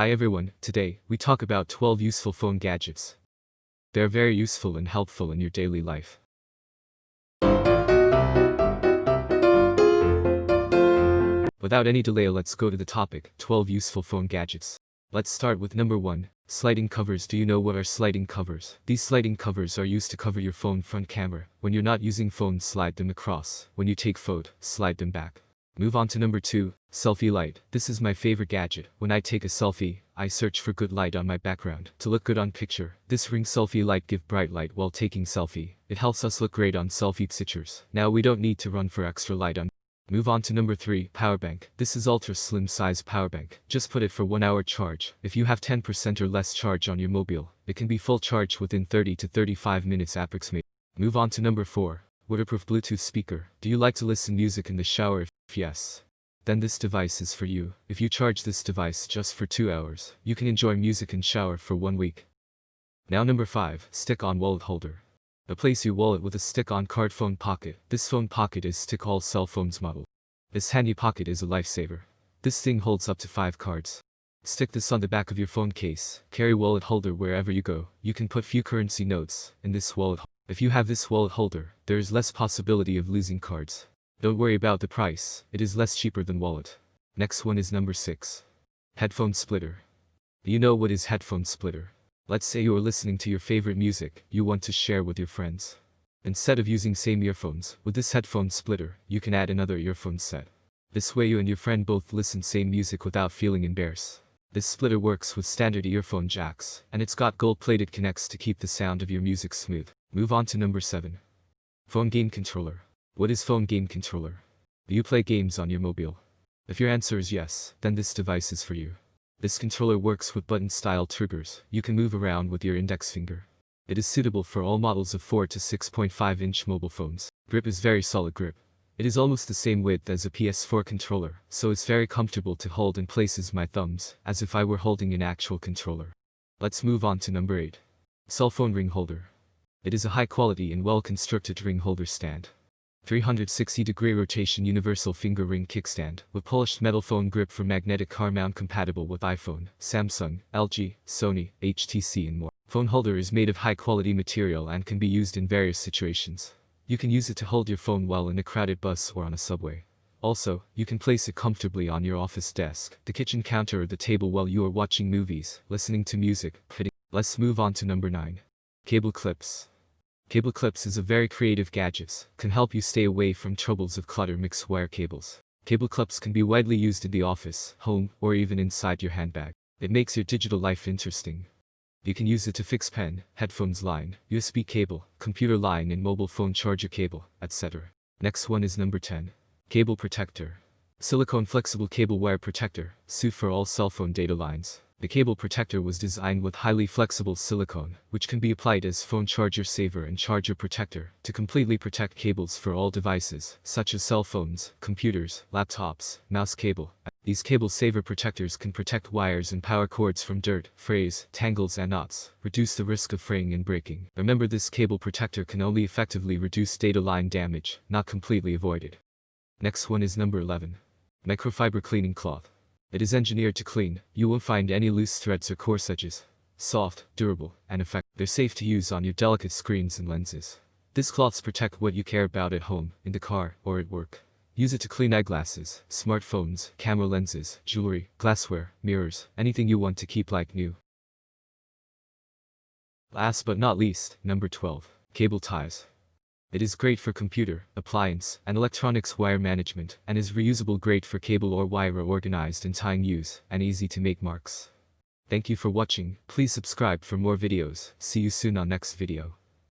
Hi everyone, today, we talk about 12 useful phone gadgets. They're very useful and helpful in your daily life. Without any delay, let's go to the topic, 12 useful phone gadgets. Let's start with number 1, sliding covers. Do you know what are sliding covers? These sliding covers are used to cover your phone front camera. When you're not using phone, slide them across. When you take photo, slide them back. Move on to number 2, selfie light. This is my favorite gadget. When I take a selfie, I search for good light on my background. To look good on picture, this ring selfie light give bright light while taking selfie. It helps us look great on selfie pictures. Now we don't need to run for extra light on. Move on to number 3, power bank. This is ultra slim size power bank. Just put it for 1 hour charge. If you have 10% or less charge on your mobile, it can be full charge within 30 to 35 minutes approximately. Move on to number 4, waterproof Bluetooth speaker. Do you like to listen music in the shower? If yes, then this device is for you. If you charge this device just for 2 hours, you can enjoy music in shower for 1 week. Now number 5, stick-on wallet holder. Replace your wallet with a stick-on card phone pocket. This phone pocket is stick-all cell phones model. This handy pocket is a lifesaver. This thing holds up to 5 cards. Stick this on the back of your phone case. Carry wallet holder wherever you go. You can put few currency notes in this wallet. If you have this wallet holder, there is less possibility of losing cards. Don't worry about the price, it is less cheaper than wallet. Next one is number 6. Headphone splitter. Do you know what is headphone splitter? Let's say you are listening to your favorite music you want to share with your friends. Instead of using same earphones, with this headphone splitter, you can add another earphone set. This way you and your friend both listen same music without feeling embarrassed. This splitter works with standard earphone jacks, and it's got gold-plated connects to keep the sound of your music smooth. Move on to number 7. Phone game controller. What is phone game controller? Do you play games on your mobile? If your answer is yes, then this device is for you. This controller works with button-style triggers. You can move around with your index finger. It is suitable for all models of 4 to 6.5-inch mobile phones. Grip is very solid grip. It is almost the same width as a PS4 controller, so it's very comfortable to hold and places my thumbs, as if I were holding an actual controller. Let's move on to number 8. Cell phone ring holder. It is a high-quality and well-constructed ring holder stand. 360-degree rotation universal finger ring kickstand with polished metal phone grip for magnetic car mount compatible with iPhone, Samsung, LG, Sony, HTC and more. Phone holder is made of high-quality material and can be used in various situations. You can use it to hold your phone while in a crowded bus or on a subway. Also, you can place it comfortably on your office desk, the kitchen counter or the table while you are watching movies, listening to music. Let's move on to number 9. Cable clips. Cable clips is a very creative gadget, can help you stay away from troubles of clutter mixed wire cables. Cable clips can be widely used in the office, home, or even inside your handbag. It makes your digital life interesting. You can use it to fix pen, headphones line, USB cable, computer line and mobile phone charger cable, etc. Next one is number 10. Cable protector. Silicone flexible cable wire protector, suit for all cell phone data lines. The cable protector was designed with highly flexible silicone, which can be applied as phone charger saver and charger protector, to completely protect cables for all devices, such as cell phones, computers, laptops, mouse cable. These cable saver protectors can protect wires and power cords from dirt, frays, tangles and knots, reduce the risk of fraying and breaking. Remember, this cable protector can only effectively reduce data line damage, not completely avoid it. Next one is number 11. Microfiber cleaning cloth. It is engineered to clean. You won't find any loose threads or coarse edges. Soft, durable, and effective. They're safe to use on your delicate screens and lenses. These cloths protect what you care about at home, in the car, or at work. Use it to clean eyeglasses, smartphones, camera lenses, jewelry, glassware, mirrors, anything you want to keep like new. Last but not least, number 12. Cable ties. It is great for computer, appliance, and electronics wire management, and is reusable, great for cable or wire organized in tying use, and easy to make marks. Thank you for watching. Please subscribe for more videos. See you soon on next video.